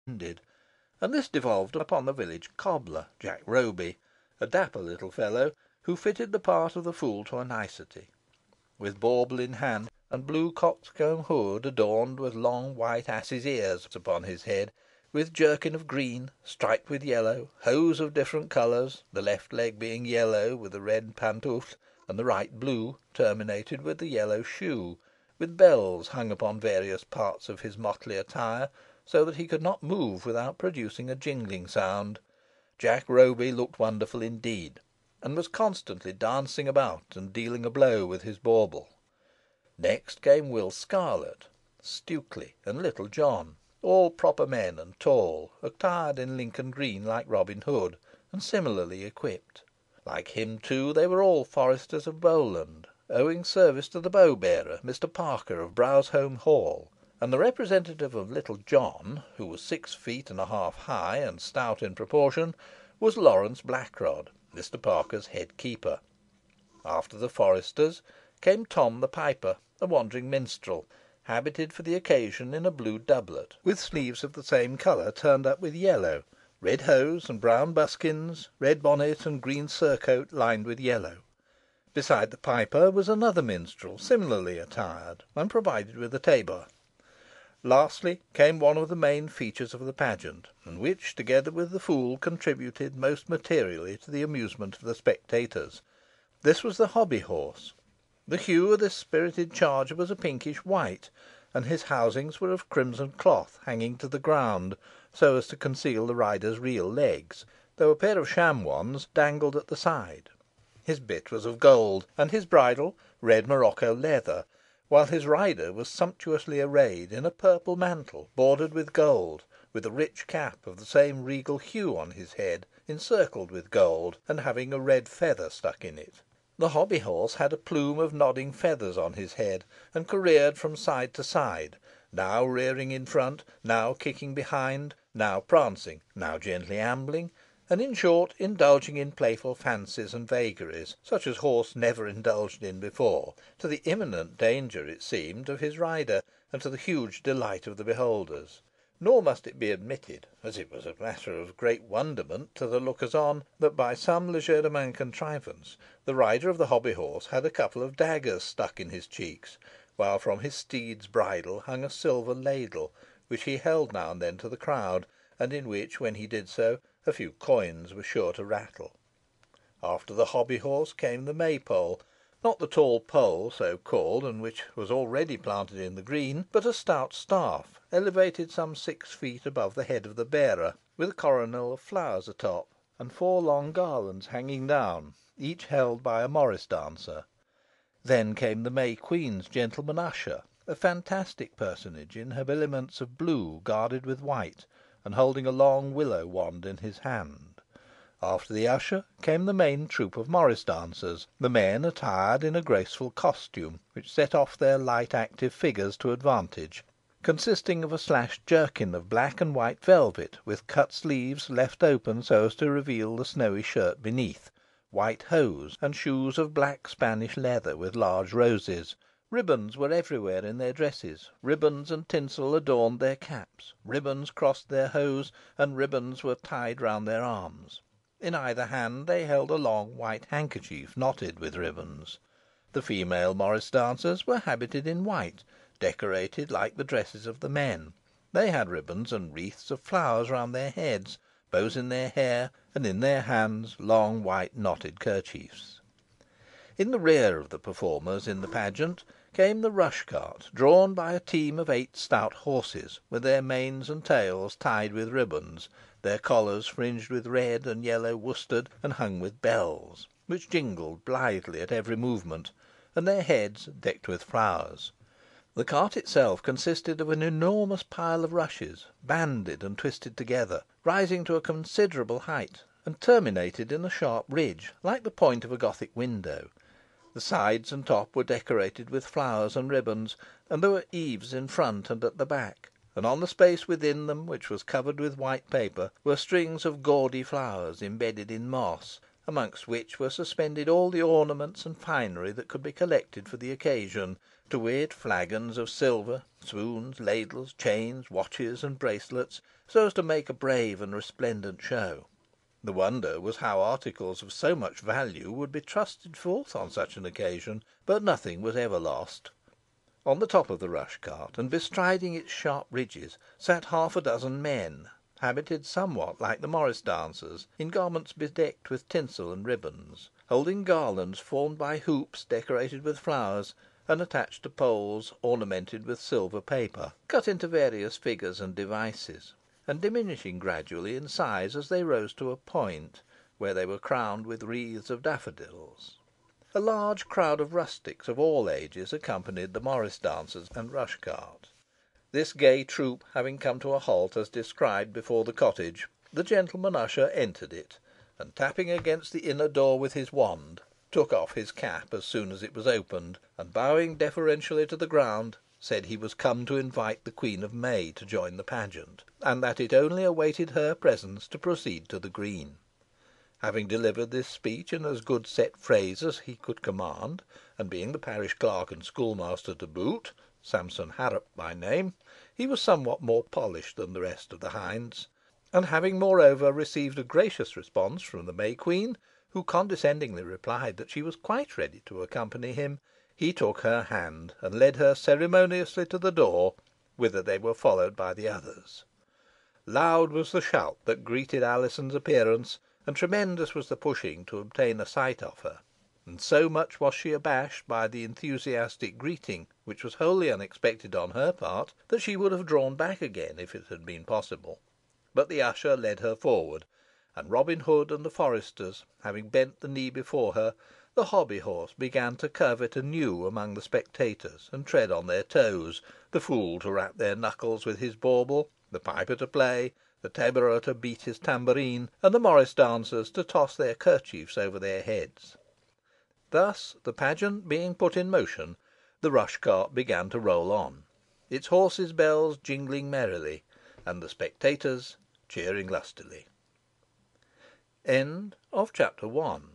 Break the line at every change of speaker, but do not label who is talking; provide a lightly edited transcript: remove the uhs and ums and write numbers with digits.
attended, and this devolved upon the village cobbler, Jack Roby, a dapper little fellow, who fitted the part of the fool to a nicety. With bauble in hand, and blue coxcomb hood adorned with long white ass's ears upon his head, with jerkin of green, striped with yellow, hose of different colours, the left leg being yellow, with a red pantoufle, and the right blue, terminated with the yellow shoe, with bells hung upon various parts of his motley attire, so that he could not move without producing a jingling sound, Jack Roby looked wonderful indeed, and was constantly dancing about and dealing a blow with his bauble. Next came Will Scarlet, Stukely, and Little John, all proper men and tall, attired in Lincoln green like Robin Hood, and similarly equipped. Like him, too, they were all foresters of Bowland, owing service to the bow bearer, Mr. Parker of Browsholme Hall, and the representative of Little John, who was 6 feet and a half high, and stout in proportion, was Lawrence Blackrod, Mr. Parker's head keeper. After the foresters came Tom the Piper, a wandering minstrel, habited for the occasion in a blue doublet, with sleeves of the same colour turned up with yellow, red hose and brown buskins, red bonnet and green surcoat lined with yellow. Beside the piper was another minstrel, similarly attired, and provided with a tabor. Lastly came one of the main features of the pageant, and which, together with the fool, contributed most materially to the amusement of the spectators. This was the hobby horse. The hue of this spirited charger was a pinkish white, and his housings were of crimson cloth, hanging to the ground, so as to conceal the rider's real legs, though a pair of sham ones dangled at the side. His bit was of gold, and his bridle red morocco leather, while his rider was sumptuously arrayed in a purple mantle bordered with gold, with a rich cap of the same regal hue on his head, encircled with gold, and having a red feather stuck in it. The hobby horse had a plume of nodding feathers on his head, and careered from side to side, now rearing in front, now kicking behind, now prancing, now gently ambling, and, in short, indulging in playful fancies and vagaries, such as horse never indulged in before, to the imminent danger, it seemed, of his rider, and to the huge delight of the beholders. Nor must it be admitted, as it was a matter of great wonderment to the lookers on, that by some legerdemain contrivance the rider of the hobby horse had a couple of daggers stuck in his cheeks, while from his steed's bridle hung a silver ladle, which he held now and then to the crowd, and in which, when he did so, a few coins were sure to rattle. After the hobby horse came the maypole, not the tall pole so called, and which was already planted in the green, but a stout staff, elevated some 6 feet above the head of the bearer, with a coronal of flowers atop, and 4 long garlands hanging down, each held by a morris dancer. Then came the May Queen's gentleman usher, a fantastic personage in habiliments of blue guarded with white, and holding a long willow wand in his hand. After the usher came the main troop of morris dancers, the men attired in a graceful costume, which set off their light active figures to advantage, consisting of a slashed jerkin of black and white velvet, with cut sleeves left open so as to reveal the snowy shirt beneath, white hose, and shoes of black Spanish leather with large roses. Ribands were everywhere in their dresses, ribands and tinsel adorned their caps, ribands crossed their hose, and ribands were tied round their arms. In either hand they held a long white handkerchief knotted with ribands. The female morris dancers were habited in white, decorated like the dresses of the men. They had ribands and wreaths of flowers round their heads, bows in their hair, and in their hands long white knotted kerchiefs. In the rear of the performers in the pageant came the rush cart, drawn by a team of 8 stout horses, with their manes and tails tied with ribands, their collars fringed with red and yellow worsted, and hung with bells, which jingled blithely at every movement, and their heads decked with flowers. The cart itself consisted of an enormous pile of rushes, banded and twisted together, rising to a considerable height, and terminated in a sharp ridge, like the point of a Gothic window. The sides and top were decorated with flowers and ribands, and there were eaves in front and at the back, and on the space within them, which was covered with white paper, were strings of gaudy flowers embedded in moss, amongst which were suspended all the ornaments and finery that could be collected for the occasion, to wit, flagons of silver, spoons, ladles, chains, watches, and bracelets, so as to make a brave and resplendent show. The wonder was how articles of so much value would be trusted forth on such an occasion, but nothing was ever lost. On the top of the rush cart, and bestriding its sharp ridges, sat half a dozen men, habited somewhat like the morris dancers, in garments bedecked with tinsel and ribands, holding garlands formed by hoops decorated with flowers, and attached to poles ornamented with silver paper, cut into various figures and devices, and diminishing gradually in size as they rose to a point, where they were crowned with wreaths of daffodils. A large crowd of rustics of all ages accompanied the morris dancers and rush cart. This gay troop having come to a halt as described before the cottage, the gentleman usher entered it, and tapping against the inner door with his wand, took off his cap as soon as it was opened, and bowing deferentially to the ground, said he was come to invite the Queen of May to join the pageant, and that it only awaited her presence to proceed to the green. Having delivered this speech in as good set phrase as he could command, and being the parish clerk and schoolmaster to boot, Sampson Harrop by name, he was somewhat more polished than the rest of the hinds, and having moreover received a gracious response from the May Queen, who condescendingly replied that she was quite ready to accompany him, he took her hand, and led her ceremoniously to the door, whither they were followed by the others. Loud was the shout that greeted Alizon's appearance, and tremendous was the pushing to obtain a sight of her, and so much was she abashed by the enthusiastic greeting, which was wholly unexpected on her part, that she would have drawn back again if it had been possible. But the usher led her forward, and Robin Hood and the foresters having bent the knee before her, the hobby horse began to curvet anew among the spectators, and tread on their toes, the fool to rap their knuckles with his bauble, the piper to play, the tabourer to beat his tambourine, and the morris dancers to toss their kerchiefs over their heads. Thus, the pageant being put in motion, the rush cart began to roll on, its horses' bells jingling merrily, and the spectators cheering lustily. Chapter 2.